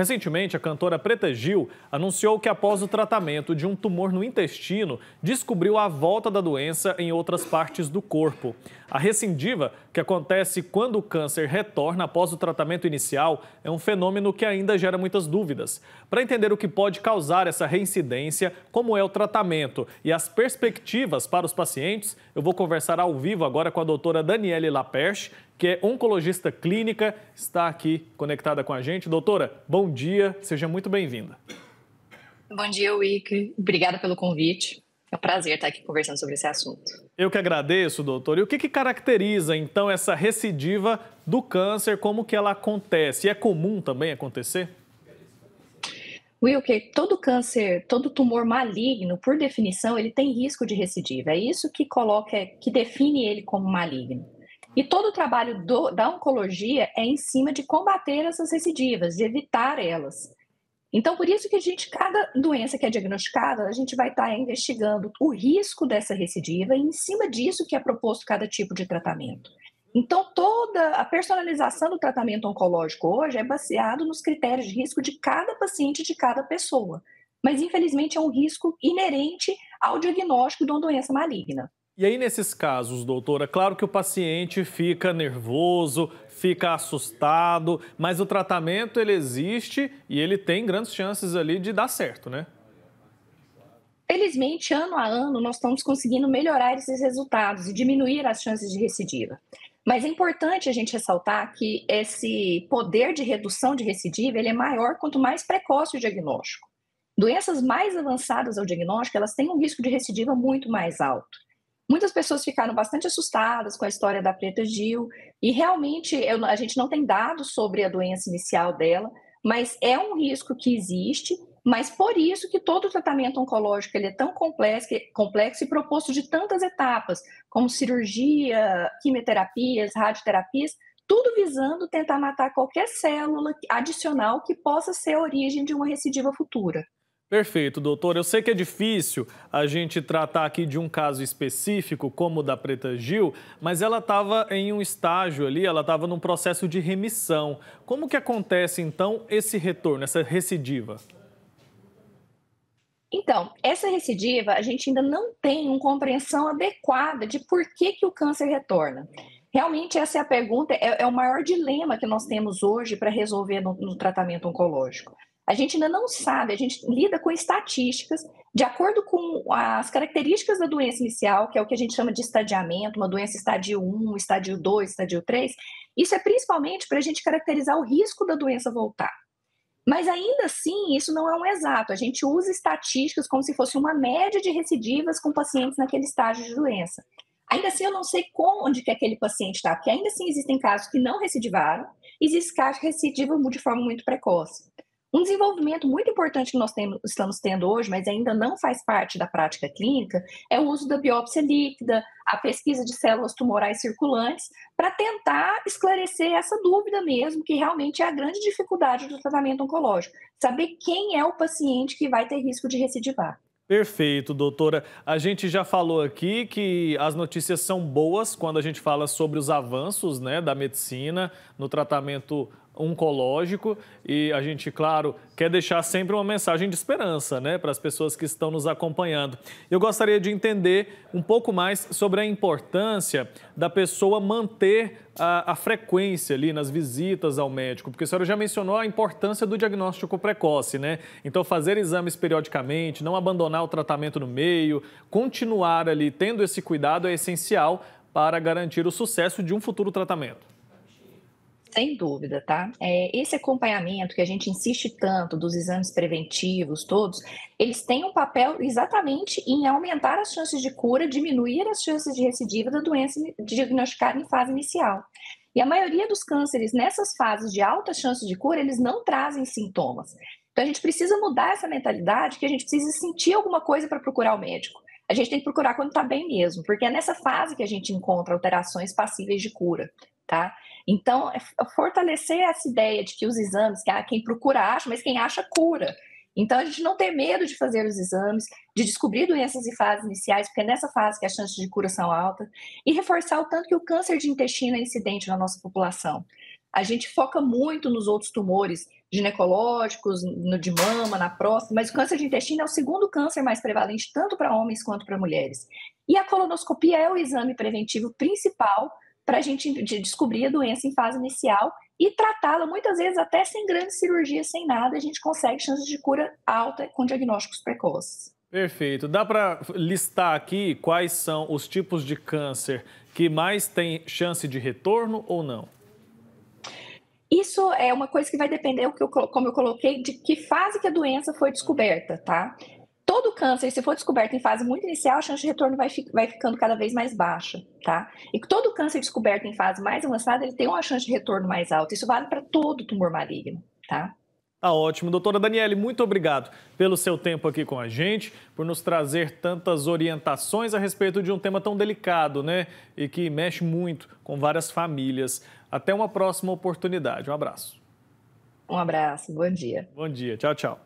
Recentemente, a cantora Preta Gil anunciou que após o tratamento de um tumor no intestino, descobriu a volta da doença em outras partes do corpo. A recidiva, que acontece quando o câncer retorna após o tratamento inicial, é um fenômeno que ainda gera muitas dúvidas. Para entender o que pode causar essa reincidência, como é o tratamento e as perspectivas para os pacientes, eu vou conversar ao vivo agora com a doutora Daniele Laperche, que é oncologista clínica, está aqui conectada com a gente. Doutora, bom dia, seja muito bem-vinda. Bom dia, Wick. Obrigada pelo convite. É um prazer estar aqui conversando sobre esse assunto. Eu que agradeço, doutor. E o que caracteriza, então, essa recidiva do câncer? Como que ela acontece? E é comum também acontecer? Wilker, todo câncer, todo tumor maligno, por definição, ele tem risco de recidiva. É isso que define ele como maligno. E todo o trabalho da oncologia é em cima de combater essas recidivas, de evitar elas. Então, por isso que cada doença que é diagnosticada, a gente vai estar investigando o risco dessa recidiva e em cima disso que é proposto cada tipo de tratamento. Então, toda a personalização do tratamento oncológico hoje é baseado nos critérios de risco de cada paciente, de cada pessoa. Mas, infelizmente, é um risco inerente ao diagnóstico de uma doença maligna. E aí, nesses casos, doutora, claro que o paciente fica nervoso, fica assustado, mas o tratamento ele existe e ele tem grandes chances ali de dar certo, né? Felizmente, ano a ano, nós estamos conseguindo melhorar esses resultados e diminuir as chances de recidiva. Mas é importante a gente ressaltar que esse poder de redução de recidiva ele é maior quanto mais precoce o diagnóstico. Doenças mais avançadas ao diagnóstico, elas têm um risco de recidiva muito mais alto. Muitas pessoas ficaram bastante assustadas com a história da Preta Gil e realmente a gente não tem dados sobre a doença inicial dela, mas é um risco que existe, mas por isso que todo o tratamento oncológico ele é tão complexo e proposto de tantas etapas, como cirurgia, quimioterapias, radioterapias, tudo visando tentar matar qualquer célula adicional que possa ser a origem de uma recidiva futura. Perfeito, doutor. Eu sei que é difícil a gente tratar aqui de um caso específico, como o da Preta Gil, mas ela estava em um estágio ali, ela estava num processo de remissão. Como que acontece, então, esse retorno, essa recidiva? Então, essa recidiva, a gente ainda não tem uma compreensão adequada de por que o câncer retorna. Realmente, essa é a pergunta, é o maior dilema que nós temos hoje para resolver no tratamento oncológico. A gente ainda não sabe, a gente lida com estatísticas de acordo com as características da doença inicial, que é o que a gente chama de estadiamento, uma doença estádio 1, estádio 2, estádio 3. Isso é principalmente para a gente caracterizar o risco da doença voltar. Mas ainda assim, isso não é um exato. A gente usa estatísticas como se fosse uma média de recidivas com pacientes naquele estágio de doença. Ainda assim, eu não sei onde que aquele paciente está, porque ainda assim existem casos que não recidivaram, existem casos que recidivam de forma muito precoce. Um desenvolvimento muito importante que estamos tendo hoje, mas ainda não faz parte da prática clínica, é o uso da biópsia líquida, a pesquisa de células tumorais circulantes, para tentar esclarecer essa dúvida mesmo, que realmente é a grande dificuldade do tratamento oncológico, saber quem é o paciente que vai ter risco de recidivar. Perfeito, doutora. A gente já falou aqui que as notícias são boas quando a gente fala sobre os avanços, né, da medicina no tratamento oncológico e a gente, claro, quer deixar sempre uma mensagem de esperança, né, para as pessoas que estão nos acompanhando. Eu gostaria de entender um pouco mais sobre a importância da pessoa manter a frequência ali nas visitas ao médico, porque a senhora já mencionou a importância do diagnóstico precoce, né? Então, fazer exames periodicamente, não abandonar o tratamento no meio, continuar ali tendo esse cuidado é essencial para garantir o sucesso de um futuro tratamento. Sem dúvida, tá? Esse acompanhamento que a gente insiste tanto dos exames preventivos todos, eles têm um papel exatamente em aumentar as chances de cura, diminuir as chances de recidiva da doença diagnosticada em fase inicial. E a maioria dos cânceres nessas fases de altas chances de cura, eles não trazem sintomas. Então a gente precisa mudar essa mentalidade que a gente precisa sentir alguma coisa para procurar o médico. A gente tem que procurar quando está bem mesmo, porque é nessa fase que a gente encontra alterações passíveis de cura, tá? Então, fortalecer essa ideia de que os exames, que quem procura acha, mas quem acha cura. Então, a gente não ter medo de fazer os exames, de descobrir doenças em fases iniciais, porque é nessa fase que as chances de cura são altas, e reforçar o tanto que o câncer de intestino é incidente na nossa população. A gente foca muito nos outros tumores, ginecológicos, no de mama, na próstata, mas o câncer de intestino é o segundo câncer mais prevalente, tanto para homens quanto para mulheres. E a colonoscopia é o exame preventivo principal para a gente descobrir a doença em fase inicial e tratá-la, muitas vezes até sem grandes cirurgias, sem nada, a gente consegue chances de cura alta com diagnósticos precoces. Perfeito. Dá para listar aqui quais são os tipos de câncer que mais têm chance de retorno ou não? Isso é uma coisa que vai depender, como eu coloquei, de que fase que a doença foi descoberta, tá? Todo câncer, se for descoberto em fase muito inicial, a chance de retorno vai ficando cada vez mais baixa, tá? E todo câncer descoberto em fase mais avançada, ele tem uma chance de retorno mais alta. Isso vale para todo tumor maligno, tá? Tá ótimo. Doutora Daniele, muito obrigado pelo seu tempo aqui com a gente, por nos trazer tantas orientações a respeito de um tema tão delicado, né? E que mexe muito com várias famílias. Até uma próxima oportunidade. Um abraço. Um abraço, bom dia. Bom dia. Tchau, tchau.